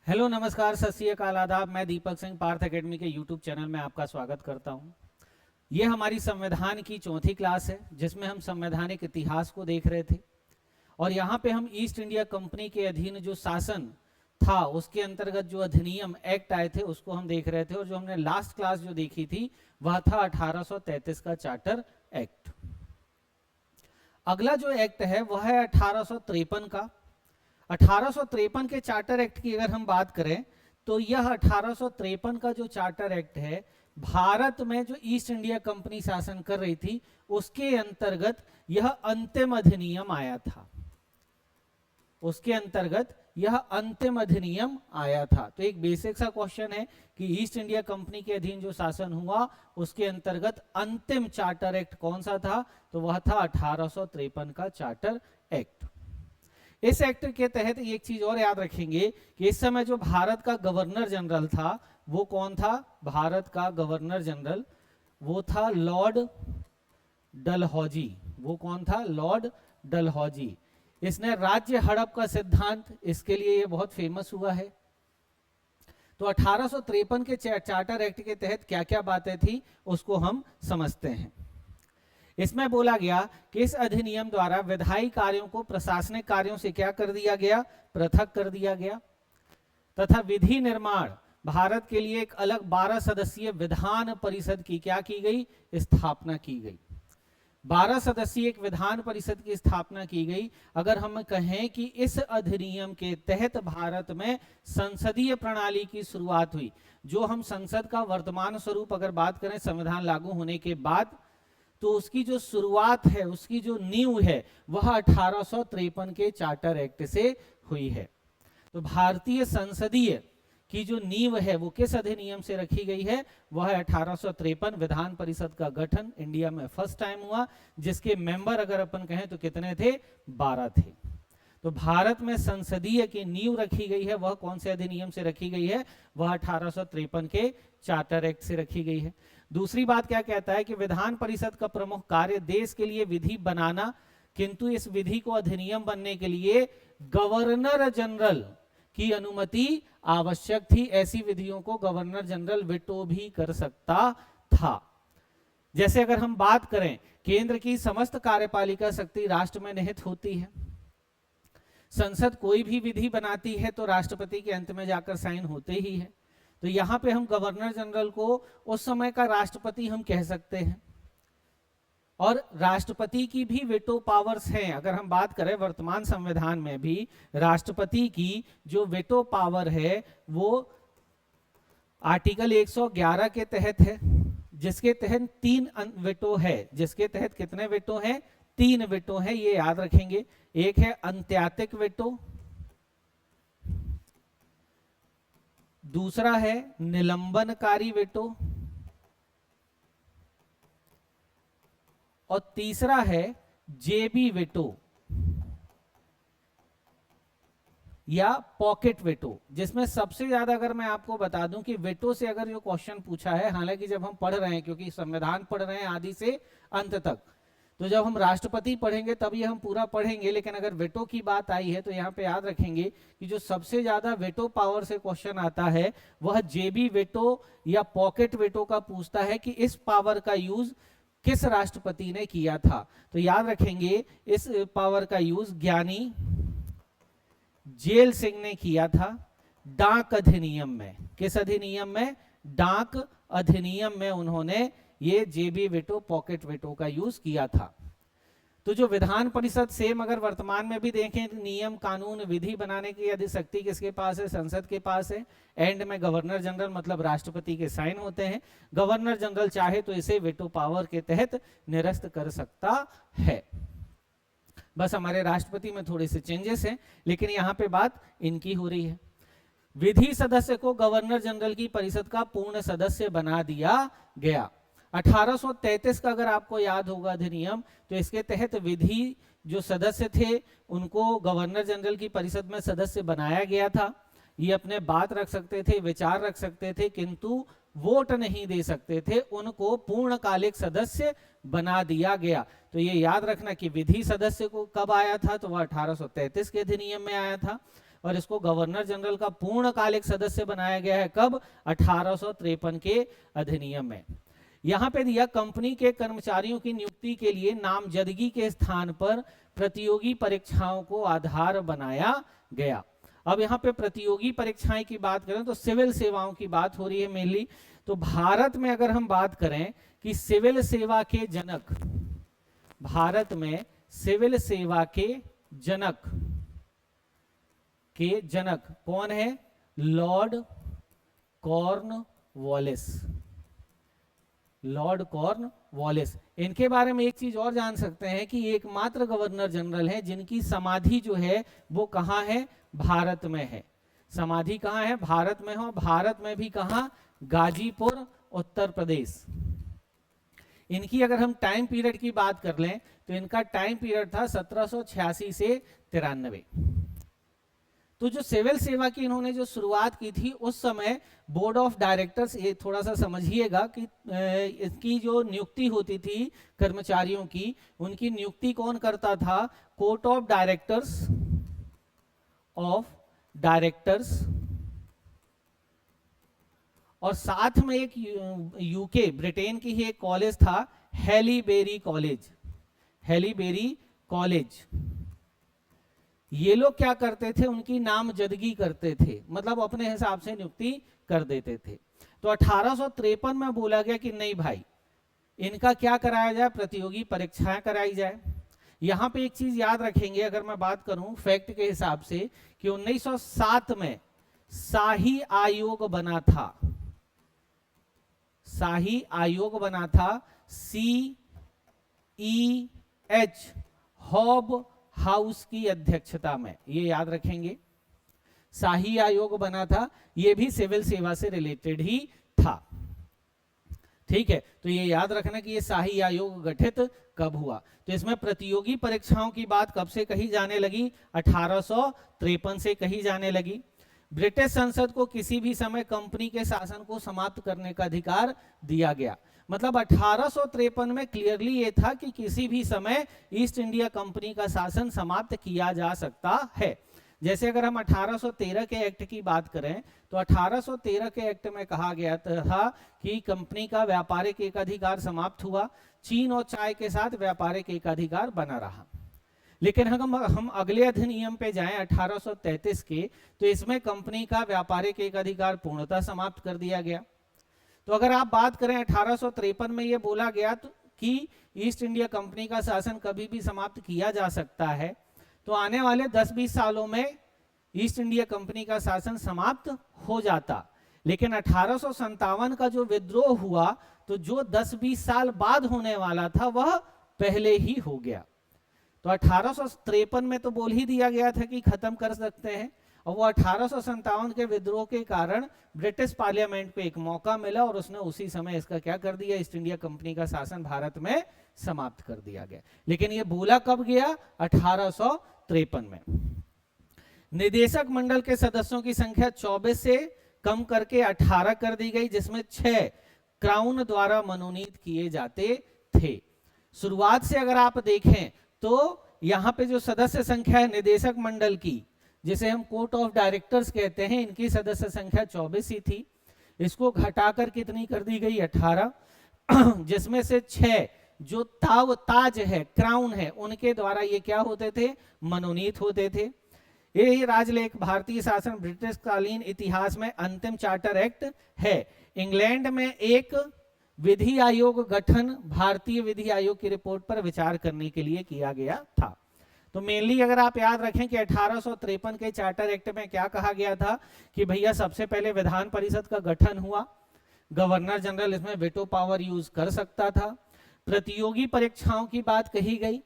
Hello नमस्कार सत श्री अकाल आदाब। मैं दीपक सिंह पार्थ एकेडमी के यूट्यूब चैनल में आपका स्वागत करता हूं। ये हमारी संविधान की चौथी क्लास है जिसमें हम संवैधानिक इतिहास को देख रहे थे और यहाँ पे हम ईस्ट इंडिया कंपनी के अधीन जो शासन था उसके अंतर्गत जो अधिनियम एक्ट आए थे उसको हम देख रहे थे। और जो हमने लास्ट क्लास जो देखी थी वह था 1833 का चार्टर एक्ट। अगला जो एक्ट है वह है 1853 का। 1853 के चार्टर एक्ट की अगर हम बात करें तो यह 1853 का जो चार्टर एक्ट है भारत में जो ईस्ट इंडिया कंपनी शासन कर रही थी उसके अंतर्गत यह अंतिम अधिनियम आया था। उसके अंतर्गत यह अंतिम अधिनियम आया था। तो एक बेसिक सा क्वेश्चन है कि ईस्ट इंडिया कंपनी के अधीन जो शासन हुआ उसके अंतर्गत अंतिम चार्टर एक्ट कौन सा था, तो वह था 1853 का चार्टर एक्ट। इस एक्ट के तहत एक चीज और याद रखेंगे कि इस समय जो भारत का गवर्नर जनरल था वो कौन था। भारत का गवर्नर जनरल वो था लॉर्ड डलहौजी। वो कौन था? लॉर्ड डलहौजी। इसने राज्य हड़प का सिद्धांत, इसके लिए ये बहुत फेमस हुआ है। तो 1853 के चार्टर एक्ट के तहत क्या क्या बातें थी उसको हम समझते हैं। इसमें बोला गया कि इस अधिनियम द्वारा विधायी कार्यों को प्रशासनिक कार्यों से क्या कर दिया गया? पृथक कर दिया गया। तथा विधि निर्माण भारत के लिए एक अलग 12 सदस्यीय विधान परिषद की क्या की गई? स्थापना की गई। 12 सदस्यीय एक विधान परिषद की स्थापना की गई। अगर हम कहें कि इस अधिनियम के तहत भारत में संसदीय प्रणाली की शुरुआत हुई। जो हम संसद का वर्तमान स्वरूप अगर बात करें संविधान लागू होने के बाद, तो उसकी जो शुरुआत है, उसकी जो नींव है वह 1853 के चार्टर एक्ट से हुई है। तो भारतीय संसदीय की जो नींव है वो किस अधिनियम से रखी गई है? वह 1853 विधान परिषद का गठन इंडिया में फर्स्ट टाइम हुआ, जिसके मेंबर अगर अपन कहें तो कितने थे? 12 थे। तो भारत में संसदीय की नींव रखी गई है वह कौन से अधिनियम से रखी गई है? वह 1853 के चार्टर एक्ट से रखी गई है। दूसरी बात क्या कहता है कि विधान परिषद का प्रमुख कार्य देश के लिए विधि बनाना, किंतु इस विधि को अधिनियम बनने के लिए गवर्नर जनरल की अनुमति आवश्यक थी। ऐसी विधियों को गवर्नर जनरल वेटो भी कर सकता था। जैसे अगर हम बात करें, केंद्र की समस्त कार्यपालिका शक्ति राष्ट्र में निहित होती है। संसद कोई भी विधि बनाती है तो राष्ट्रपति के अंत में जाकर साइन होते ही है। तो यहां पे हम गवर्नर जनरल को उस समय का राष्ट्रपति हम कह सकते हैं। और राष्ट्रपति की भी वेटो पावर्स हैं। अगर हम बात करें वर्तमान संविधान में भी राष्ट्रपति की जो वेटो पावर है वो आर्टिकल 111 के तहत है, जिसके तहत 3 वेटो है। जिसके तहत कितने वेटो हैं? 3 वेटो है, ये याद रखेंगे। एक है अंत्यातिक वेटो, दूसरा है निलंबनकारी वेटो और तीसरा है जेबी वेटो या पॉकेट वेटो। जिसमें सबसे ज्यादा अगर मैं आपको बता दूं कि वेटो से अगर जो क्वेश्चन पूछा है, हालांकि जब हम पढ़ रहे हैं, क्योंकि संविधान पढ़ रहे हैं आदि से अंत तक, तो जब हम राष्ट्रपति पढ़ेंगे तब ये हम पूरा पढ़ेंगे। लेकिन अगर वेटो की बात आई है तो यहाँ पे याद रखेंगे कि जो सबसे ज्यादा वेटो पावर से क्वेश्चन आता है वह जेबी वेटो या पॉकेट वेटो का पूछता है कि इस पावर का यूज किस राष्ट्रपति ने किया था। तो याद रखेंगे इस पावर का यूज ज्ञानी जेल सिंह ने किया था डाक अधिनियम में। किस अधिनियम में? डाक अधिनियम में उन्होंने ये जेबी वेटो पॉकेट वेटो का यूज किया था। तो जो विधान परिषद सेम अगर वर्तमान में भी देखें तो नियम कानून विधि बनाने की अधिक शक्ति किसके पास है? संसद के पास है। एंड में गवर्नर जनरल मतलब राष्ट्रपति के साइन होते हैं। गवर्नर जनरल चाहे तो इसे वेटो पावर के तहत निरस्त कर सकता है। बस हमारे राष्ट्रपति में थोड़े से चेंजेस हैं, लेकिन यहाँ पे बात इनकी हो रही है। विधि सदस्य को गवर्नर जनरल की परिषद का पूर्ण सदस्य बना दिया गया। 1833 का अगर आपको याद होगा अधिनियम, तो इसके तहत विधि जो सदस्य थे उनको गवर्नर जनरल की परिषद में सदस्य बनाया गया था। ये अपने बात रख सकते थे, विचार रख सकते थे, किंतु वोट नहीं दे सकते थे। उनको पूर्णकालिक सदस्य बना दिया गया। तो ये याद रखना कि विधि सदस्य को कब आया था? तो वह 1833 के अधिनियम में आया था। और इसको गवर्नर जनरल का पूर्णकालिक सदस्य बनाया गया है कब? 1853 के अधिनियम में। यहाँ पे दिया कंपनी के कर्मचारियों की नियुक्ति के लिए नामजदगी के स्थान पर प्रतियोगी परीक्षाओं को आधार बनाया गया। अब यहाँ पे प्रतियोगी परीक्षाएं की बात करें तो सिविल सेवाओं की बात हो रही है मेनली। तो भारत में अगर हम बात करें कि सिविल सेवा के जनक, भारत में सिविल सेवा के जनक कौन है? Lord Cornwallis. Lord Cornwallis. इनके बारे में एक चीज और जान सकते हैं कि एकमात्र गवर्नर जनरल है जिनकी समाधि जो है वो कहाँ है? भारत में है। समाधि कहाँ है? भारत में हो। भारत में भी कहाँ? गाजीपुर, उत्तर प्रदेश। इनकी अगर हम टाइम पीरियड की बात कर लें तो इनका टाइम पीरियड था 1786 से 93। तो जो सिविल सेवा की इन्होंने जो शुरुआत की थी उस समय बोर्ड ऑफ डायरेक्टर्स, ये थोड़ा सा समझिएगा कि इसकी जो नियुक्ति होती थी कर्मचारियों की, उनकी नियुक्ति कौन करता था? कोर्ट ऑफ डायरेक्टर्स और साथ में एक यूके, ब्रिटेन की ही एक कॉलेज था, हैलीबेरी कॉलेज। ये लोग क्या करते थे? उनकी नामजदगी करते थे, मतलब अपने हिसाब से नियुक्ति कर देते थे। तो 1853 में बोला गया कि नहीं भाई, इनका क्या कराया जाए? प्रतियोगी परीक्षाएं कराई जाए। यहां पे एक चीज याद रखेंगे, अगर मैं बात करूं फैक्ट के हिसाब से, कि 1907 में शाही आयोग बना था। शाही आयोग बना था, CEH, हॉब हाउस की अध्यक्षता में। ये याद रखेंगे, शाही आयोग बना था, ये भी सिविल सेवा से रिलेटेड ही था। ठीक है, तो ये याद रखना कि ये शाही आयोग गठित कब हुआ। तो इसमें प्रतियोगी परीक्षाओं की बात कब से कही जाने लगी? 1853 से कही जाने लगी। ब्रिटिश संसद को किसी भी समय कंपनी के शासन को समाप्त करने का अधिकार दिया गया। मतलब 1853 में क्लियरली ये था कि किसी भी समय ईस्ट इंडिया कंपनी का शासन समाप्त किया जा सकता है। जैसे अगर हम 1813 के एक्ट की बात करें तो 1813 के एक्ट में कहा गया था कि कंपनी का व्यापारिक एकाधिकार समाप्त हुआ, चीन और चाय के साथ व्यापारिक एकाधिकार बना रहा। लेकिन हम अगले अधिनियम पे जाएं 1833 के, तो इसमें कंपनी का व्यापारिक एकाधिकार पूर्णतः समाप्त कर दिया गया। तो अगर आप बात करें 1853 में ये बोला गया तो कि ईस्ट इंडिया कंपनी का शासन कभी भी समाप्त किया जा सकता है, तो आने वाले 10-20 सालों में ईस्ट इंडिया कंपनी का शासन समाप्त हो जाता। लेकिन 1857 का जो विद्रोह हुआ, तो जो 10-20 साल बाद होने वाला था वह पहले ही हो गया। तो 1853 में तो बोल ही दिया गया था कि खत्म कर सकते हैं, और वो 1857 के विद्रोह के कारण ब्रिटिश पार्लियामेंट को एक मौका मिला और उसने उसी समय इसका क्या कर दिया? ईस्ट इंडिया कंपनी का शासन भारत में समाप्त कर दिया गया। लेकिन ये बोला कब गया? 1853 में। निदेशक मंडल के सदस्यों की संख्या 24 से कम करके 18 कर दी गई, जिसमें 6 क्राउन द्वारा मनोनीत किए जाते थे। शुरुआत से अगर आप देखें तो यहाँ पे जो सदस्य संख्या है निदेशक मंडल की, जिसे हम कोर्ट ऑफ डायरेक्टर्स कहते हैं, इनकी सदस्य संख्या 24 ही थी। इसको घटाकर कितनी कर दी गई? 18, जिसमें से 6 जो ताज है, क्राउन है, उनके द्वारा ये क्या होते थे? मनोनीत होते थे। ये राजलेख भारतीय शासन ब्रिटिश कालीन इतिहास में अंतिम चार्टर एक्ट है। इंग्लैंड में एक विधि आयोग गठन भारतीय विधि आयोग की रिपोर्ट पर विचार करने के लिए किया गया था। तो मेनली अगर आप याद रखें कि 1853 के चार्टर एक्ट में क्या कहा गया था कि भैया सबसे पहले विधान परिषद का गठन हुआ, गवर्नर जनरल इसमें वेटो पावर यूज कर सकता था, प्रतियोगी परीक्षाओं की बात कही गई,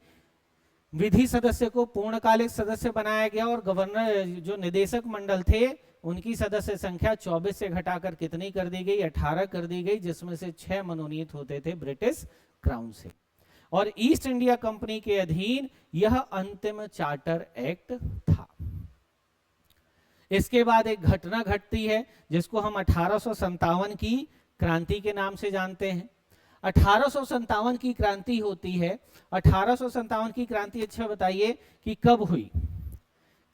विधि सदस्य को पूर्णकालिक सदस्य बनाया गया, और गवर्नर जो निदेशक मंडल थे उनकी सदस्य संख्या 24 से घटाकर कितनी कर दी गई? 18 कर दी गई, जिसमें से 6 मनोनीत होते थे ब्रिटिश क्राउन से। और ईस्ट इंडिया कंपनी के अधीन यह अंतिम चार्टर एक्ट था। इसके बाद एक घटना घटती है जिसको हम 1857 की क्रांति के नाम से जानते हैं। 1857 की क्रांति होती है। 1857 की क्रांति, अच्छा बताइए कि कब हुई,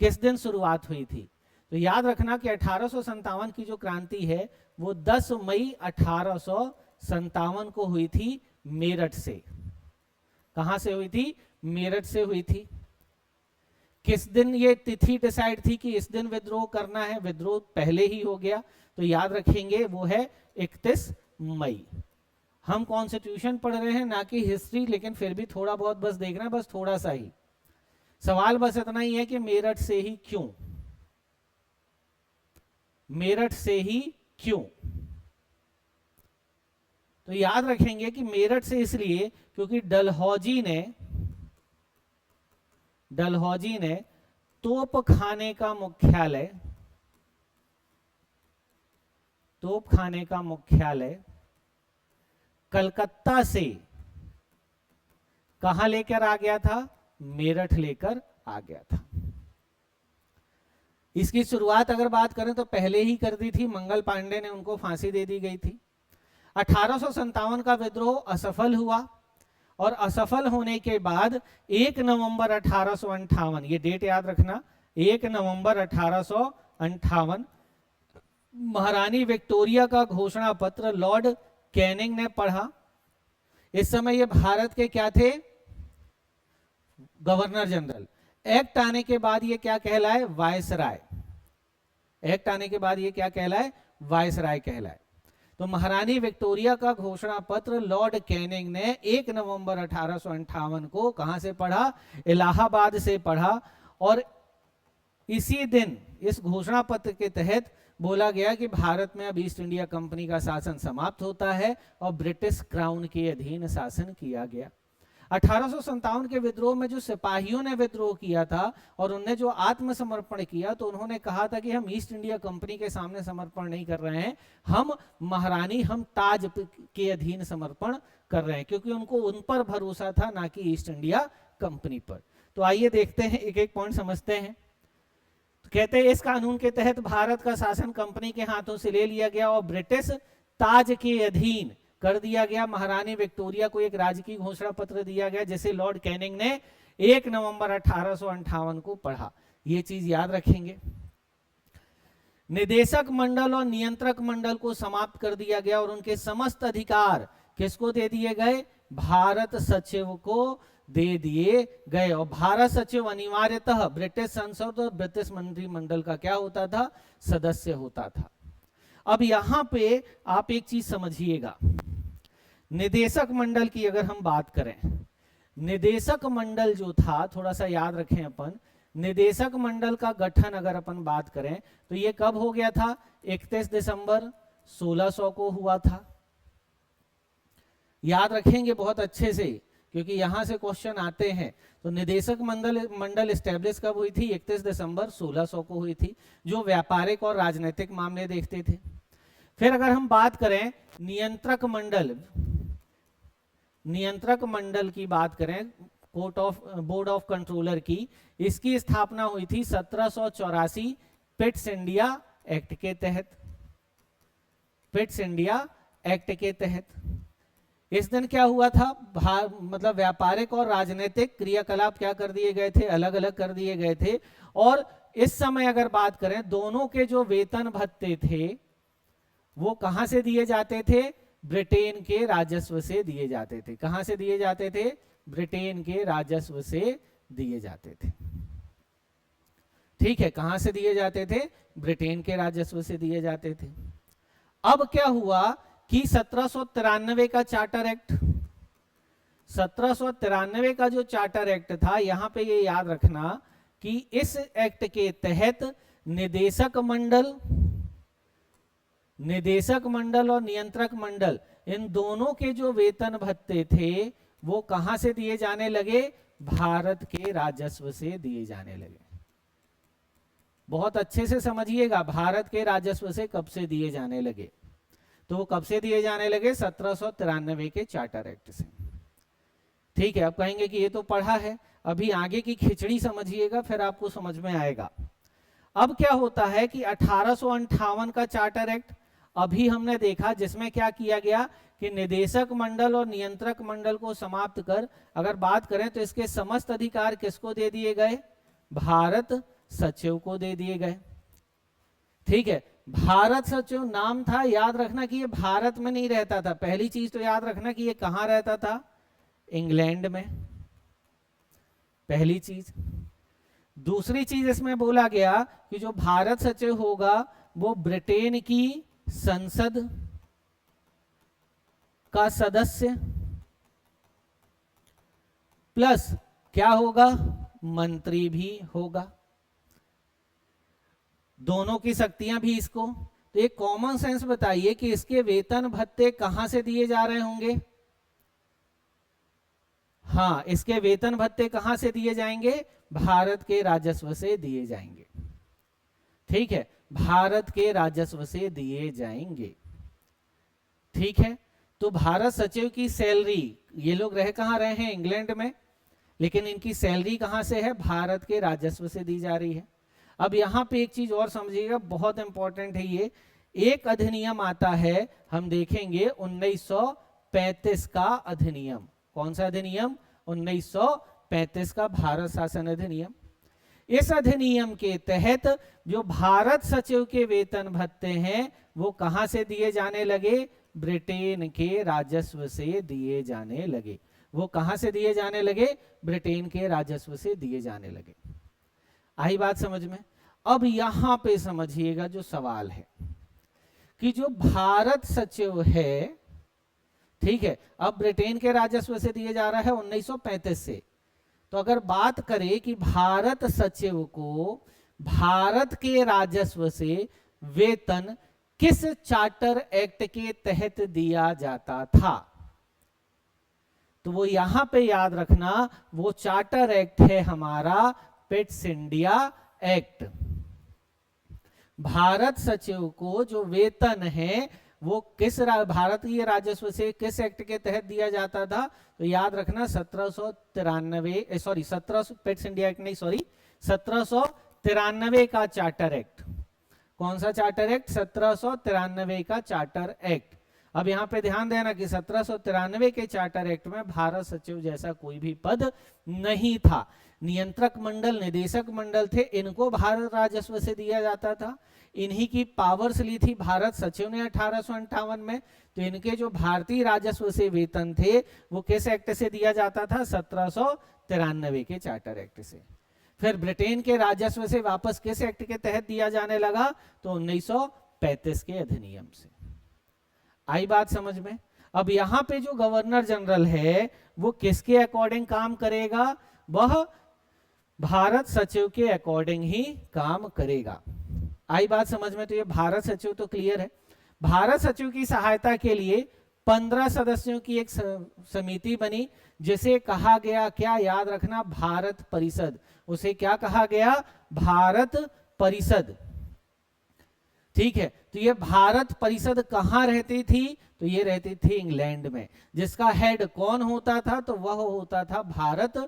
किस दिन शुरुआत हुई थी? तो याद रखना कि 1857 की जो क्रांति है वो 10 मई 1857 को हुई थी मेरठ से। कहां से हुई थी? मेरठ से हुई थी। किस दिन ये तिथि डिसाइड थी कि इस दिन विद्रोह करना है? विद्रोह पहले ही हो गया, तो याद रखेंगे वो है 31 मई। हम कॉन्स्टिट्यूशन पढ़ रहे हैं ना कि हिस्ट्री, लेकिन फिर भी थोड़ा बहुत बस देख रहे हैं, बस थोड़ा सा ही। सवाल बस इतना ही है कि मेरठ से ही क्यों? मेरठ से ही क्यों? तो याद रखेंगे कि मेरठ से इसलिए क्योंकि डलहौजी ने तोपखाने का मुख्यालय कलकत्ता से कहां लेकर आ गया था? मेरठ लेकर आ गया था। इसकी शुरुआत अगर बात करें तो पहले ही कर दी थी, मंगल पांडे ने उनको फांसी दे दी गई थी। 1857 का विद्रोह असफल हुआ और असफल होने के बाद 1 नवंबर 1858, ये डेट याद रखना, 1 नवंबर 1858 महारानी विक्टोरिया का घोषणा पत्र लॉर्ड कैनिंग ने पढ़ा। इस समय ये भारत के क्या थे? Governor general. एक्ट आने के बाद ये क्या कहलाए? वायसराय। एक्ट आने के बाद ये क्या कहलाए? वायसराय कहलाए। तो महारानी विक्टोरिया का घोषणा पत्र लॉर्ड कैनिंग ने 1 नवंबर 1858 को कहां से पढ़ा? इलाहाबाद से पढ़ा। और इसी दिन इस घोषणा पत्र के तहत बोला गया कि भारत में अब ईस्ट इंडिया कंपनी का शासन समाप्त होता है और ब्रिटिश क्राउन के अधीन शासन किया गया। 1857 के विद्रोह में जो सिपाहियों ने विद्रोह किया था और उनने जो आत्मसमर्पण किया, तो उन्होंने कहा था कि हम ईस्ट इंडिया कंपनी के सामने समर्पण नहीं कर रहे हैं, हम महारानी, हम ताज के अधीन समर्पण कर रहे हैं, क्योंकि उनको उन पर भरोसा था, ना कि ईस्ट इंडिया कंपनी पर। तो आइए देखते हैं, एक एक पॉइंट समझते हैं। तो कहते हैं इस कानून के तहत भारत का शासन कंपनी के हाथों से ले लिया गया और ब्रिटिश ताज के अधीन कर दिया गया। महारानी विक्टोरिया को एक राजकीय घोषणा पत्र दिया गया, जिसे लॉर्ड कैनिंग ने 1 नवंबर 1858 को पढ़ा। ये चीज याद रखेंगे। निदेशक मंडल और नियंत्रक मंडल को समाप्त कर दिया गया और उनके समस्त अधिकार किसको दे दिए गए? भारत सचिव को दे दिए गए। और भारत सचिव अनिवार्यतः ब्रिटिश संसद और ब्रिटिश मंत्रिमंडल का क्या होता था? सदस्य होता था। अब यहां पे आप एक चीज समझिएगा, निदेशक मंडल की अगर हम बात करें, निदेशक मंडल जो था, थोड़ा सा याद रखें अपन, निदेशक मंडल का गठन अगर अपन बात करें तो ये कब हो गया था? 31 दिसंबर 1600 को हुआ था। याद रखेंगे बहुत अच्छे से, क्योंकि यहां से क्वेश्चन आते हैं। तो निदेशक मंडल एस्टेब्लिश कब हुई थी? 31 दिसंबर 1600 को हुई थी, जो व्यापारिक और राजनीतिक मामले देखते थे। फिर अगर हम बात करें नियंत्रक मंडल की बात करें, बोर्ड ऑफ कंट्रोलर की, इसकी स्थापना हुई थी 1784 पिट्स इंडिया एक्ट के तहत। पिट्स इंडिया एक्ट के तहत इस दिन क्या हुआ था? मतलब व्यापारिक और राजनीतिक क्रियाकलाप क्या कर दिए गए थे? अलग अलग कर दिए गए थे। और इस समय अगर बात करें, दोनों के जो वेतन भत्ते थे वो कहां से दिए जाते थे? ब्रिटेन के राजस्व से दिए जाते थे। कहां से दिए जाते थे? ब्रिटेन के राजस्व से दिए जाते थे। ठीक है, कहां से दिए जाते थे? ब्रिटेन के राजस्व से दिए जाते थे। अब क्या हुआ कि 1793 का चार्टर एक्ट, 1793 का जो चार्टर एक्ट था, यहां पे ये याद रखना कि इस एक्ट के तहत निदेशक मंडल और नियंत्रक मंडल, इन दोनों के जो वेतन भत्ते थे वो कहां से दिए जाने लगे? भारत के राजस्व से दिए जाने लगे। बहुत अच्छे से समझिएगा, भारत के राजस्व से कब से दिए जाने लगे? तो वो कब से दिए जाने लगे? 1793 के चार्टर एक्ट से। ठीक है, अब कहेंगे कि ये तो पढ़ा है, अभी आगे की खिचड़ी समझिएगा, फिर आपको समझ में आएगा। अब क्या होता है कि 1858 का चार्टर एक्ट अभी हमने देखा, जिसमें क्या किया गया कि निदेशक मंडल और नियंत्रक मंडल को समाप्त कर अगर बात करें तो इसके समस्त अधिकार किसको दे दिए गए? भारत सचिव को दे दिए गए। ठीक है, भारत सचिव नाम था, याद रखना कि ये भारत में नहीं रहता था। पहली चीज तो याद रखना कि ये कहां रहता था, इंग्लैंड में, पहली चीज। दूसरी चीज इसमें बोला गया कि जो भारत सचिव होगा वो ब्रिटेन की संसद का सदस्य प्लस क्या होगा, मंत्री भी होगा। दोनों की शक्तियां भी इसको। तो एक कॉमन सेंस बताइए कि इसके वेतन भत्ते कहां से दिए जा रहे होंगे। हाँ, इसके वेतन भत्ते कहां से दिए जाएंगे, भारत के राजस्व से दिए जाएंगे। ठीक है, भारत के राजस्व से दिए जाएंगे। ठीक है, तो भारत सचिव की सैलरी, ये लोग रह कहां रहे हैं, इंग्लैंड में, लेकिन इनकी सैलरी कहां से है, भारत के राजस्व से दी जा रही है। अब यहां पे एक चीज और समझिएगा, बहुत इंपॉर्टेंट है ये। एक अधिनियम आता है, हम देखेंगे 1935 का अधिनियम। कौन सा अधिनियम, 1935 का भारत शासन अधिनियम। इस अधिनियम के तहत जो भारत सचिव के वेतन भत्ते हैं वो कहां से दिए जाने लगे, ब्रिटेन के राजस्व से दिए जाने लगे। वो कहां से दिए जाने लगे, ब्रिटेन के राजस्व से दिए जाने लगे। आई बात समझ में। अब यहां पे समझिएगा जो सवाल है कि जो भारत सचिव है, ठीक है, अब ब्रिटेन के राजस्व से दिए जा रहा है 1935 से। तो अगर बात करें कि भारत सचिव को भारत के राजस्व से वेतन किस चार्टर एक्ट के तहत दिया जाता था, तो वो यहां पे याद रखना, वो चार्टर एक्ट है हमारा पिट्स इंडिया एक्ट। भारत सचिव को जो वेतन है वो किस भारत के राजस्व से किस एक्ट के तहत दिया जाता था, तो याद रखना 1793, सॉरी 1700, पिट्स इंडिया एक्ट नहीं, सॉरी 1793 का चार्टर एक्ट। कौन सा चार्टर एक्ट, 1793 का चार्टर एक्ट। अब यहां पे ध्यान देना कि 1793 के चार्टर एक्ट में भारत सचिव जैसा कोई भी पद नहीं था। नियंत्रक मंडल, निदेशक मंडल थे, इनको भारत राजस्व से दिया जाता था। इन्हीं की पावर्स ली थी भारत सचिव ने 1858 में। तो इनके जो भारतीय राजस्व से वेतन थे वो किस एक्ट से दिया जाता था, 1793 के चार्टर एक्ट से। फिर ब्रिटेन के राजस्व से वापस किस एक्ट के तहत दिया जाने लगा, तो 1935 के अधिनियम से। आई बात समझ में। अब यहां पे जो गवर्नर जनरल है वो किसके अकॉर्डिंग काम करेगा, वह भारत सचिव के अकॉर्डिंग ही काम करेगा। आई बात समझ में। तो ये भारत सचिव तो क्लियर है। भारत सचिव की सहायता के लिए 15 सदस्यों की एक समिति बनी जिसे कहा गया, क्या याद रखना, भारत परिषद। उसे क्या कहा गया, भारत परिषद। ठीक है, तो ये भारत परिषद कहां रहती थी, तो ये रहती थी इंग्लैंड में। जिसका हेड कौन होता था, तो वह होता था भारत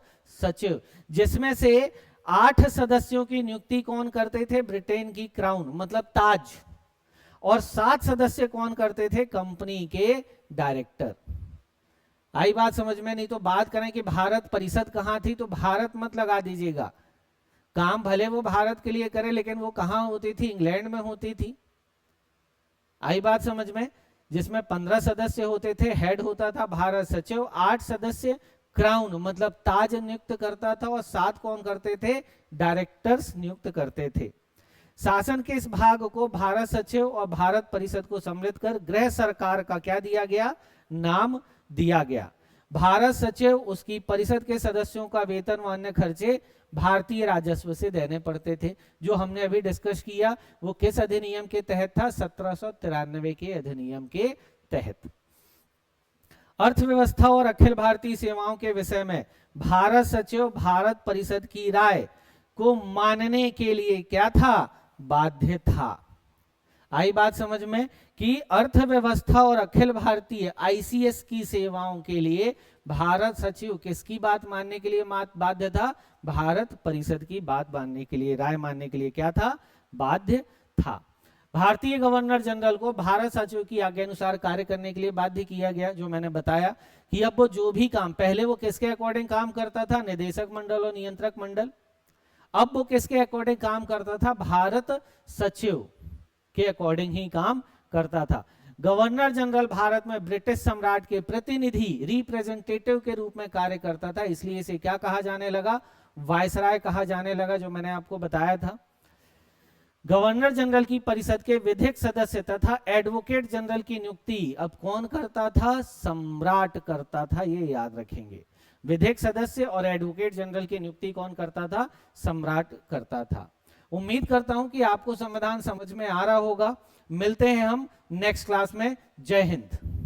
सचिव। जिसमें से 8 सदस्यों की नियुक्ति कौन करते थे, ब्रिटेन की क्राउन मतलब ताज। और 7 सदस्य कौन करते थे, कंपनी के डायरेक्टर। आई बात समझ में। नहीं तो बात करें कि भारत परिषद कहां थी, तो भारत मत लगा दीजिएगा। काम भले वो भारत के लिए करे लेकिन वो कहां होती थी, इंग्लैंड में होती थी। आई बात समझ में। जिसमें 15 सदस्य होते थे, हेड होता था भारत सचिव, 8 सदस्य क्राउन मतलब ताज नियुक्त करता था, और 7 कौन करते थे, डायरेक्टर्स नियुक्त करते थे। शासन के इस भाग को भारत सचिव और भारत परिषद को सम्मिलित कर गृह सरकार का क्या दिया गया, नाम दिया गया। भारत सचिव, उसकी परिषद के सदस्यों का वेतन व अन्य खर्चे भारतीय राजस्व से देने पड़ते थे। जो हमने अभी डिस्कस किया वो किस अधिनियम के तहत था, 1793 के अधिनियम के तहत। अर्थव्यवस्था और अखिल भारतीय सेवाओं के विषय में भारत सचिव भारत परिषद की राय को मानने के लिए क्या था, बाध्य था। आई बात समझ में कि अर्थव्यवस्था और अखिल भारतीय आईसीएस की सेवाओं के लिए भारत सचिव किसकी बात मानने के लिए बाध्य था, भारत परिषद की बात मानने के लिए, राय मानने के लिए क्या था, बाध्य था। भारतीय गवर्नर जनरल को भारत सचिव की आज्ञा अनुसार कार्य करने के लिए बाध्य किया गया। जो मैंने बताया कि अब वो जो भी काम, पहले वो किसके अकॉर्डिंग काम करता था, निदेशक मंडल और नियंत्रक मंडल। अब वो किसके अकॉर्डिंग काम करता था, भारत सचिव। के अकॉर्डिंग ही काम करता था। गवर्नर जनरल भारत में ब्रिटिश सम्राट के प्रतिनिधि रिप्रेजेंटेटिव के रूप में कार्य करता था, इसलिए इसे क्या कहा जाने लगा, वायसराय कहा जाने लगा, जो मैंने आपको बताया था। गवर्नर जनरल की परिषद के विधिक सदस्य तथा एडवोकेट जनरल की नियुक्ति अब कौन करता था, सम्राट करता था, ये याद रखेंगे। विधिक सदस्य और एडवोकेट जनरल की नियुक्ति कौन करता था, सम्राट करता था। उम्मीद करता हूं कि आपको संविधान समझ में आ रहा होगा। मिलते हैं हम नेक्स्ट क्लास में। जय हिंद।